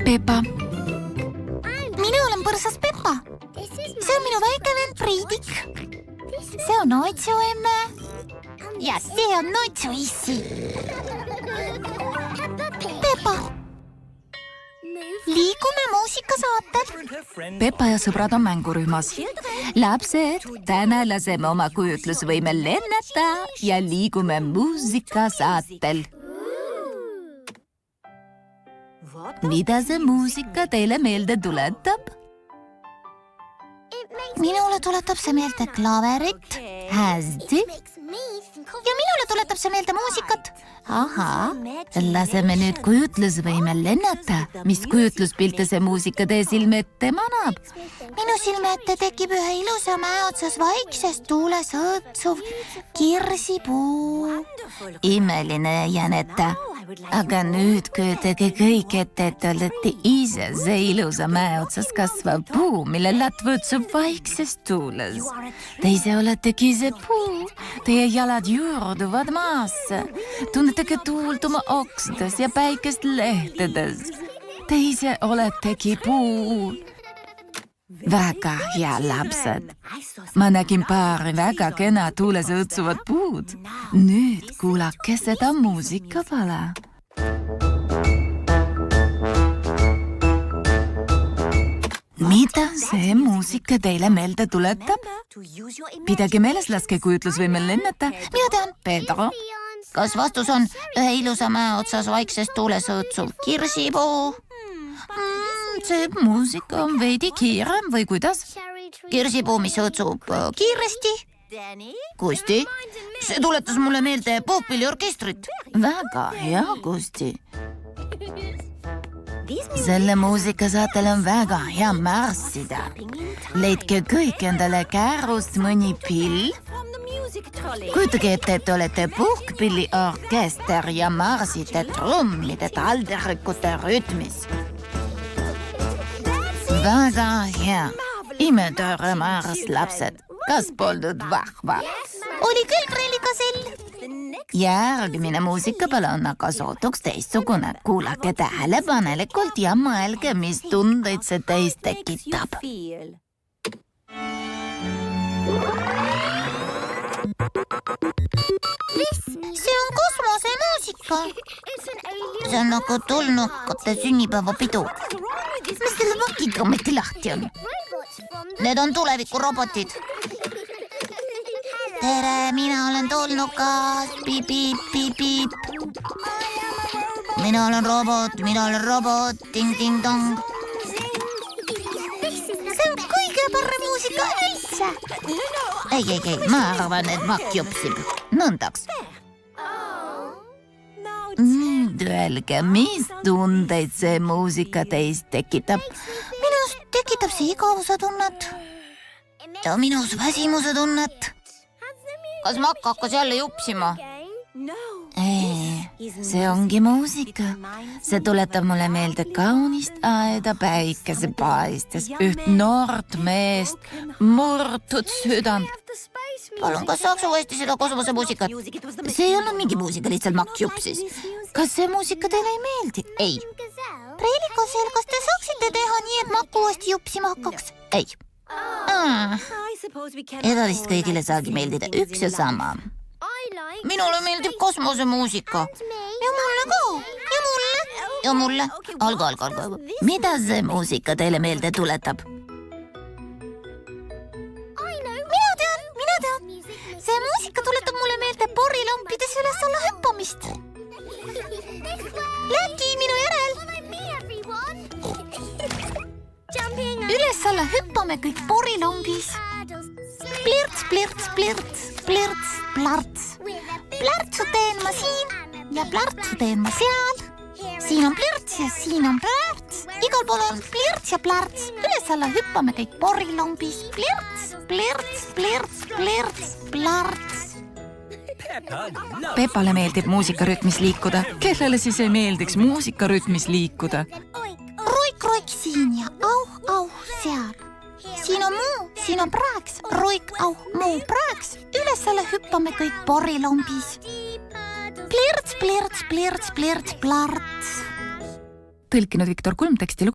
Pepa. Mina olen põrsas Pepa. See on minu väike vend Priidik. See on Otsu emme. Ja see on Otsu issi. Pepa. Liigume muusikasaatel. Pepa ja sõbrad on mängurühmas. Lapsed, täna laseme oma kujutlusvõimel lennata ja liigume muusikasaatel. Mida see muusika teile meelde tuletab? Minule tuletab see meelde klaverit. Hästi. Ja minule tuletab see meelde muusikat. Aha, laseme nüüd kujutlusvõimel lennata. Mis kujutluspilte see muusika teie silme ette manab? Minu silme ette tekib ühe ilusa mäe otsas vaiksest tuules õõtsuv kirsipuu. Imeline, Janeta. Aga nüüd kujutage kõik ette, et olete ise see ilusa mäe otsas kasvav puu, mille latt võtsub vaiksest tuules. Te ise oletegi see puu. Teie jalad juurduvad maasse. Tunnetegi tuult oma oksdes ja päikest lehtedes. Te ise oletegi puu. Väga hea, lapsed. Ma nägin paari väga kena tuules õõtsuvat puud. Nüüd kuulake seda muusikapala. Mida see muusika teile meelde tuletab? Pidage meeles, laske kujutlusvõimel lennata. Mina tean. Pedro? Kas vastus on ühe ilusa mäe otsas vaiksest tuules õõtsuv kirsipuu? See muusika on veidi kiirem või kuidas? Kirsipuu, mis õõtsub kiiresti. Kusti? See tuletas mulle meelde puhkpilliorkestrit. Väga hea, Kusti. Selle muusikasaatel on väga hea marssida. Leidke kõik endale käärust mõni pill. Kujutage ette, et olete puhkpilliorkester ja marsite trummide taldrikute rütmis. Väga hea. Imetore marss, lapsed. Kas poldud vahva? Oli küll, Preelikasell. Järgmine muusikapala on aga sootuks teistsugune. Kuulake tähelepanelikult ja mõelge, mis tundeid see teis tekitab. See on kosmosemuusika. See on nagu tulnukate sünnipäevapidu. Mis selle vakiga ometi lahti on? Need on tulevikurobotid. Tere, mina olen tulnukas. Piip, piip, piip, piip. Mina olen robot. Ting, ting, tong. See on kõige parem muusika üldse. Ei, ma arvan, et Makk jupsib. Nõndaks. Nüüd öelge, mis tundeid see muusika teist tekitab? Minus tekitab see igavuse tunnet. Ja minus väsimuse tunnet. Kas Makk hakkas jälle jupsima? See ongi muusika. See tuletab mulle meelde kaunist aeda päikesepaistes, üht noort meest, murtud südant. Palun, kas saaks uuesti seda kosmosemuusikat? See ei olnud mingi muusika, lihtsalt Makk jupsis. Kas see muusika teile ei meeldi? Ei. Preelikasell, kas te saaksite teha nii, et Makk uuesti jupsima hakkaks? Ei. Edalist kõigile saagi meeldida üks ja sama. Minule meeldib kosmosemuusika. Ja mulle ka. Ja mulle. Algu. Mida see muusika teile meelde tuletab? Mina tean. See muusika tuletab mulle meelde porilampides üles alla hüppamist. Läki minu järel. Üles alla hüppame kõik porilambis. Plirts, plirts, plirts, plirts, plarts. Plärtsu teen ma siin ja plärtsu teen ma seal. Siin on plirts ja siin on plärts. Igal pool on plirts ja plärts. Üles alla hüppame kõik porilambis. Plirts, plirts, plirts, plirts, plarts. Pepale meeldib muusikarütmis liikuda. Kellele siis ei meeldiks muusikarütmis liikuda? Roik siin ja auh seal. Siin on muu, siin on praeks. Roik, muu, praeks. Üles alla hüppame kõik porilambis. Plirts, plirts, plirts, plirts, plarts. tõlkinud Viktor Kulm, teksti